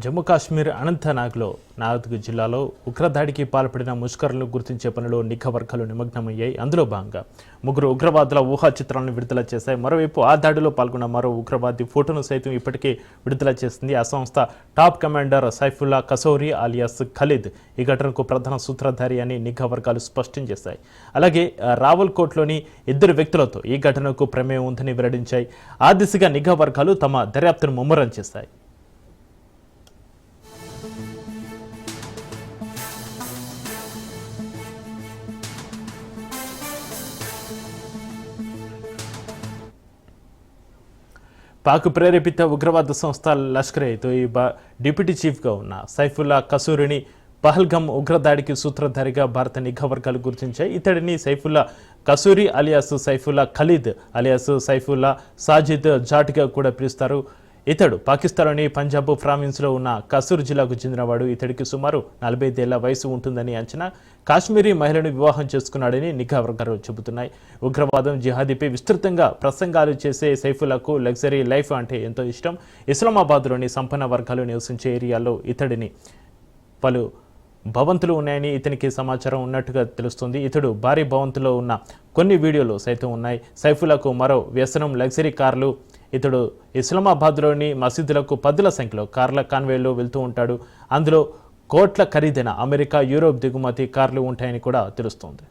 జమ్మూ కాశ్మీర్ అనంతనాగ్లో నాగద్ జిల్లాలో ఉగ్రదాడికి పాల్పడిన ముష్కరులను గుర్తించే పనిలో నిఘా వర్గాలు నిమగ్నమయ్యాయి. అందులో భాగంగా 3 ఉగ్రవాదుల ఊహా చిత్రాలను విడుదల చేశాయి. మరోవైపు ఆ దాడిలో పాల్గొన్న మరో ఉగ్రవాది ఫోటోను సైతం ఇప్పటికే విడుదల చేసింది. ఆ సంస్థ top commander Saifullah Kasuri alias Khalid ఈ ఘటనకు ప్రధాన సూత్రధారి అని నిఘా వర్గాలు స్పష్టం చేశాయి. అలాగే రావల్కోట్లోని 2 వ్యక్తులతో ఈ ఘటనకు ప్రమేయం ఉందని వెల్లడించాయి. ఆ దిశగా నిఘా వర్గాలు తమ దర్యాప్తును ముమ్మరం చేశాయి. పాక్ ప్రేరేపిత ఉగ్రవాద సంస్థ లష్కర్-ఏ-తోయిబా డిప్యూటీ చీఫ్గా ఉన్న సైఫుల్లా కసూరిని పహల్గామ్ ఉగ్రదాడికి సూత్రధారిగా భారత నిఘా వర్గాలు గుర్తించాయి. ఇతడిని సైఫుల్లా కసూరి అలియాస్ సైఫుల్లా ఖలీద్ అలియాస్ సైఫుల్లా సాజిద్ జాట్గా కూడా పిలుస్తారు. ఇతడు పాకిస్తాన్లోని పంజాబ్ ప్రావిన్స్లో ఉన్న కసూర్ జిల్లాకు చెందినవాడు. ఇతడికి సుమారు 45 ఏళ్ల వయసు ఉంటుందని అంచనా. కాశ్మీరీ మహిళను వివాహం చేసుకున్నాడని నిఘా వర్గాలు చెబుతున్నాయి. ఉగ్రవాదం, జిహాదీపై విస్తృతంగా ప్రసంగాలు చేసే సైఫుల్లాకు లగ్జరీ లైఫ్ అంటే ఎంతో ఇష్టం. ఇస్లామాబాద్లోని సంపన్న వర్గాలు నివసించే ఏరియాల్లో ఇతడిని పలు భవంతులు ఉన్నాయని ఇతనికి సమాచారం ఉన్నట్టుగా తెలుస్తుంది. ఇతడు భారీ భవంతులో ఉన్న కొన్ని వీడియోలు సైతం ఉన్నాయి. సైఫుల్లాకు మరో వ్యసనం లగ్జరీ కార్లు. ఇతడు ఇస్లామాబాద్లోని మసీదులకు 10ల సంఖ్యలో కార్ల కాన్వేల్లో వెళ్తూ ఉంటాడు. అందులో కోట్ల ఖరీదైన అమెరికా, యూరోప్ దిగుమతి కార్లు ఉంటాయని కూడా తెలుస్తోంది.